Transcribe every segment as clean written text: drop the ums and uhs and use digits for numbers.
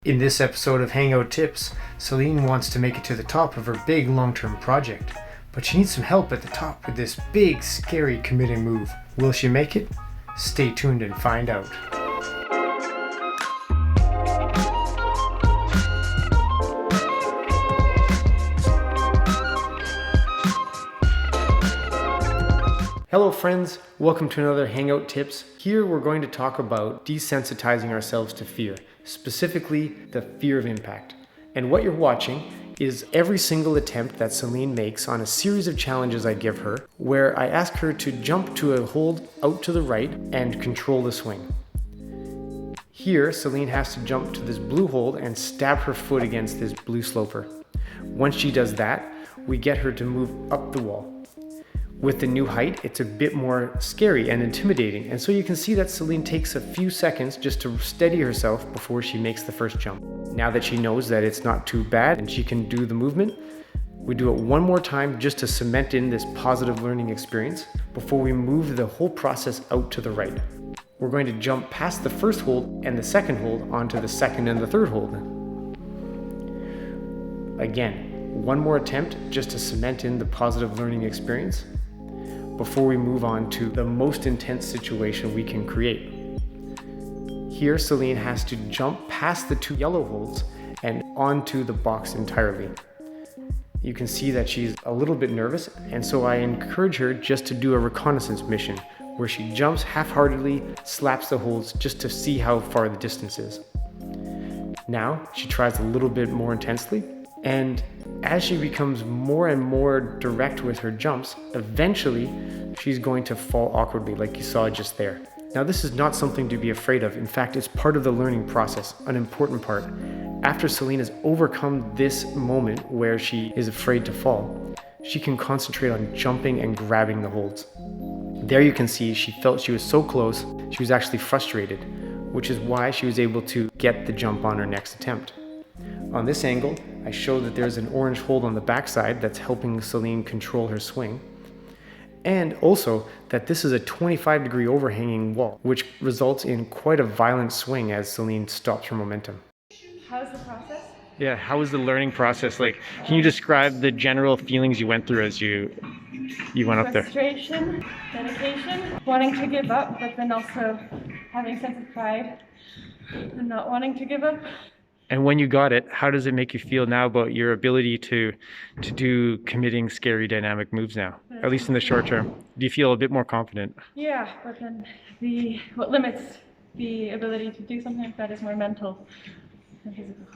In this episode of Hangout Tips, Celine wants to make it to the top of her big long-term project, but she needs some help at the top with this big, scary committing move. Will she make it? Stay tuned and find out. Hello friends, welcome to another Hangout Tips. Here we're going to talk about desensitizing ourselves to fear, specifically the fear of impact. And what you're watching is every single attempt that Celine makes on a series of challenges I give her, where I ask her to jump to a hold out to the right and control the swing. Here, Celine has to jump to this blue hold and stab her foot against this blue sloper. Once she does that, we get her to move up the wall. With the new height, it's a bit more scary and intimidating, and so you can see that Celine takes a few seconds just to steady herself before she makes the first jump. Now that she knows that it's not too bad and she can do the movement, we do it one more time just to cement in this positive learning experience before we move the whole process out to the right. We're going to jump past the first hold and the second hold onto the second and the third hold. Again, one more attempt just to cement in the positive learning experience before we move on to the most intense situation we can create. Here, Celine has to jump past the two yellow holds and onto the box entirely. You can see that she's a little bit nervous, and so I encourage her just to do a reconnaissance mission where she jumps half-heartedly, slaps the holds just to see how far the distance is. Now, she tries a little bit more intensely, and as she becomes more and more direct with her jumps, eventually she's going to fall awkwardly like you saw just there. Now this is not something to be afraid of. In fact, it's part of the learning process, an important part. After Celine has overcome this moment where she is afraid to fall, she can concentrate on jumping and grabbing the holds. There you can see she felt she was so close, she was actually frustrated, which is why she was able to get the jump on her next attempt. On this angle, I show that there's an orange hold on the backside that's helping Celine control her swing. And also that this is a 25-degree overhanging wall, which results in quite a violent swing as Celine stops her momentum. How's the process? Yeah, how was the learning process? Like, can you describe the general feelings you went through as you went up there? Frustration, dedication, wanting to give up, but then also having a sense of pride and not wanting to give up. And when you got it, how does it make you feel now about your ability to do committing scary dynamic moves now, at least in the short term? Do you feel a bit more confident? Yeah, but then what limits the ability to do something like that is more mental than physical.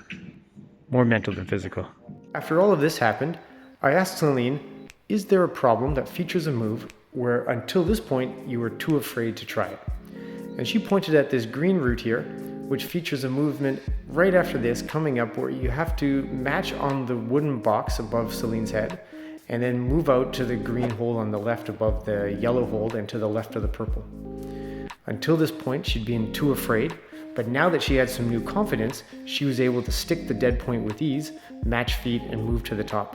More mental than physical. After all of this happened, I asked Celine, is there a problem that features a move where until this point you were too afraid to try it? And she pointed at this green route here, which features a movement right after this coming up where you have to match on the wooden box above Celine's head and then move out to the green hold on the left above the yellow hold and to the left of the purple. Until this point, she'd been too afraid, but now that she had some new confidence, she was able to stick the dead point with ease, match feet, and move to the top.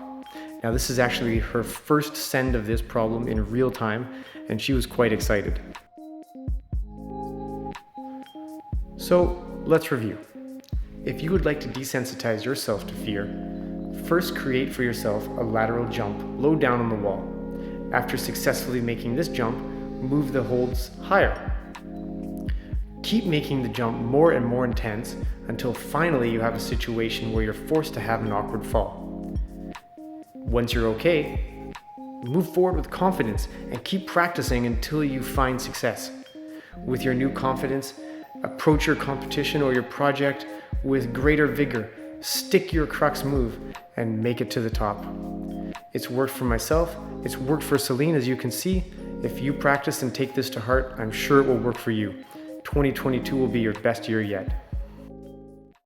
Now this is actually her first send of this problem in real time, and she was quite excited. So let's review. If you would like to desensitize yourself to fear, first create for yourself a lateral jump low down on the wall. After successfully making this jump, move the holds higher. Keep making the jump more and more intense until finally you have a situation where you're forced to have an awkward fall. Once you're okay, move forward with confidence and keep practicing until you find success. With your new confidence, approach your competition or your project with greater vigor, stick your crux move, and make it to the top. It's worked for myself, it's worked for Celine, as you can see. If you practice and take this to heart, I'm sure it will work for you. 2022 will be your best year yet.